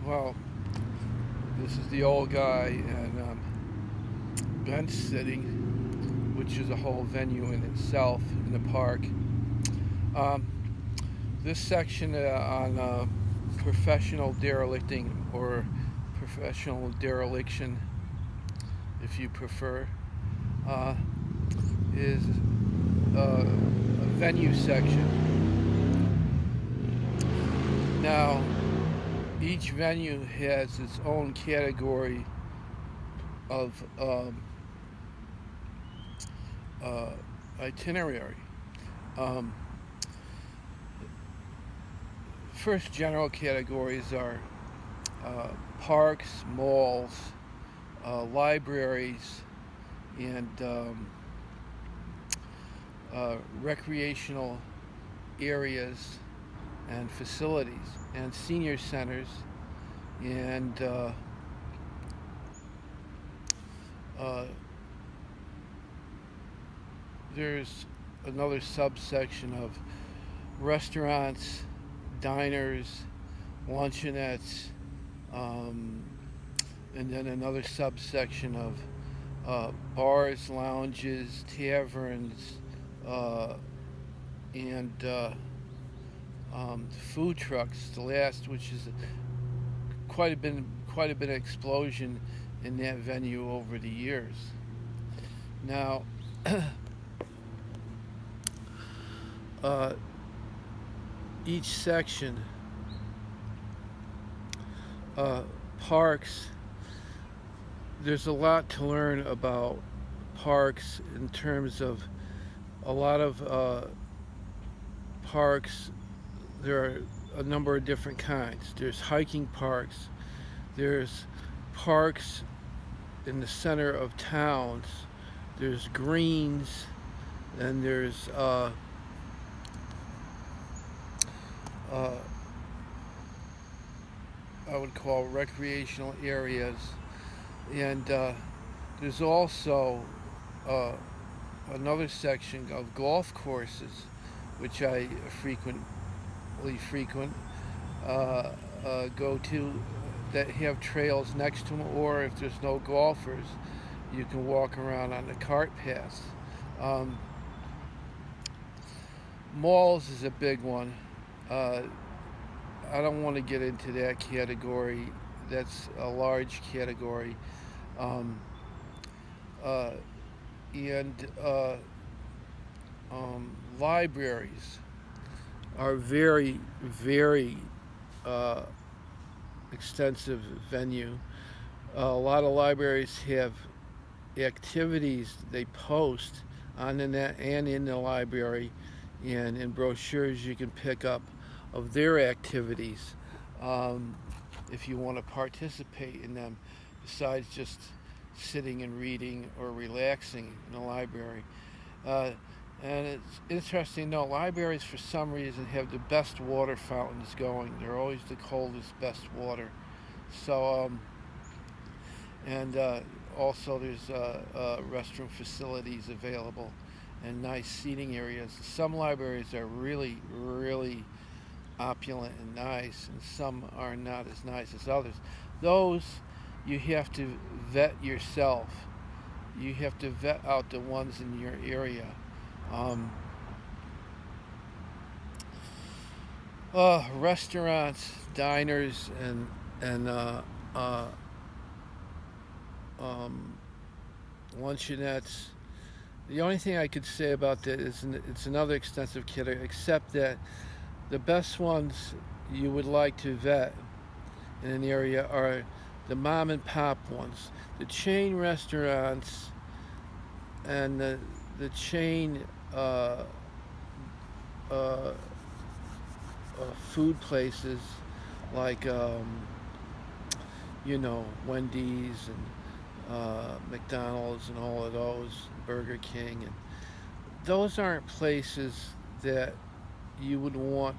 Well, this is the old guy and bench sitting, which is a whole venue in itself in the park. Um, this section on professional derelicting or professional dereliction, if you prefer, uh, is a venue section. Now, each venue has its own category of uh, itinerary. Um, First general categories are parks, malls, libraries, and recreational areas and facilities, and senior centers, and uh, there's another subsection of restaurants, diners, luncheonettes, um, and then another subsection of bars, lounges, taverns, uh, and food trucks. The last, which is quite a bit of explosion in that venue over the years. Now, uh, each section, uh, parks. There's a lot to learn about parks in terms of a lot of parks. There are a number of different kinds. There's hiking parks. There's parks in the center of towns. There's greens, and there's uh, I would call recreational areas, and there's also uh, another section of golf courses, which I frequent go to, that have trails next to them, or if there's no golfers, you can walk around on the cart paths. Um, Malls is a big one. Uh, I don't want to get into that category. That's a large category. Um, uh, and Libraries are very uh, extensive venue. A lot of libraries have activities they post on the net and in the library, and in brochures you can pick up of their activities, um, if you want to participate in them, besides just sitting and reading or relaxing in the library. Uh, and it's interesting to know libraries, for some reason, have the best water fountains going. They're always the coldest, best water. So, and also there's restroom facilities available and nice seating areas. Some libraries are really opulent and nice, and some are not as nice as others. Those you have to vet yourself. You have to vet out the ones in your area. Um, Restaurants, diners, and uh, um, luncheonettes. The only thing I could say about that is it's another extensive category, except that the best ones you would like to vet in an area are the mom and pop ones. The chain restaurants and the chain uh, food places like Wendy's and McDonald's and all of those, Burger King, and those aren't places that you would want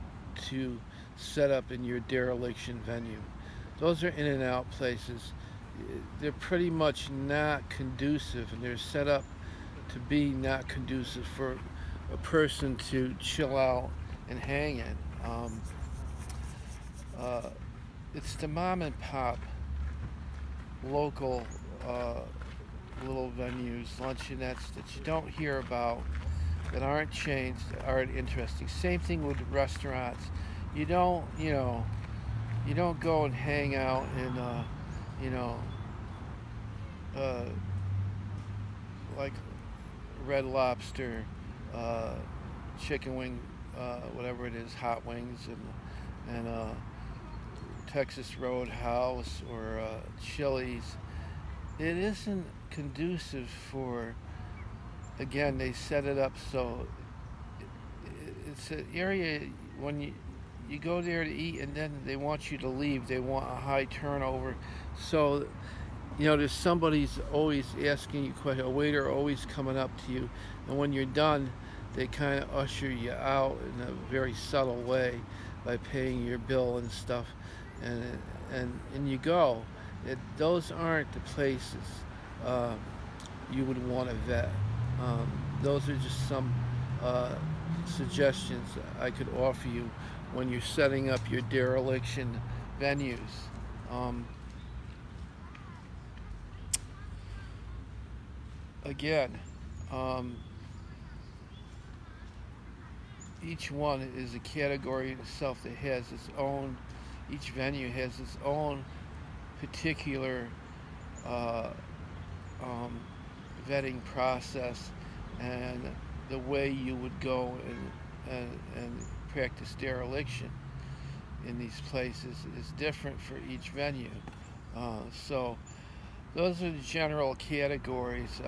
to set up in your dereliction venue. Those are in and out places. They're pretty much not conducive, and they're set up to be not conducive for a person to chill out and hang in. Uh, it's the mom and pop local uh, little venues, luncheonettes that you don't hear about, that aren't chains, that aren't interesting. Same thing with restaurants. You don't, you don't go and hang out in, you know, uh, like Red Lobster, uh, chicken wing, whatever it is, hot wings, and Texas Roadhouse or Chili's. It isn't conducive for. Again, they set it up so it's an area when you go there to eat, and then they want you to leave. They want a high turnover, so there's somebody's always asking you questions. A waiter always coming up to you, and when you're done, they kind of usher you out in a very subtle way by paying your bill and stuff, and and you go. Those aren't the places uh, you would want to vet. Um, those are just some uh, suggestions I could offer you when you're setting up your dereliction venues. Um, Again, um, each one is a category in itself that has its own, each venue has its own particular uh, um, vetting process, and the way you would go and practice dereliction in these places is different for each venue. So those are the general categories.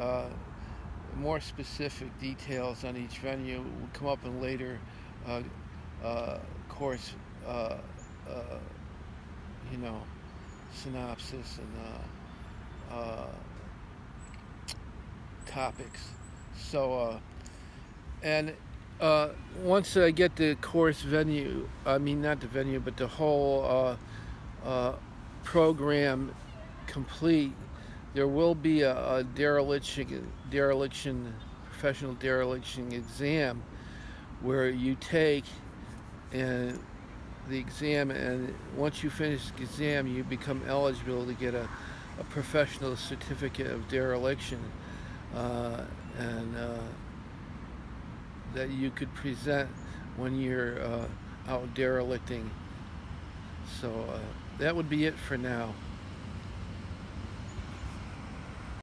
More specific details on each venue will come up in later uh, course, uh, uh, you know, synopsis and topics. So, and once I get the course venue, I mean, not the venue, but the whole program complete, there will be a professional dereliction exam where you take and the exam, and once you finish the exam, you become eligible to get a professional certificate of dereliction, and that you could present when you're out derelicting. So that would be it for now.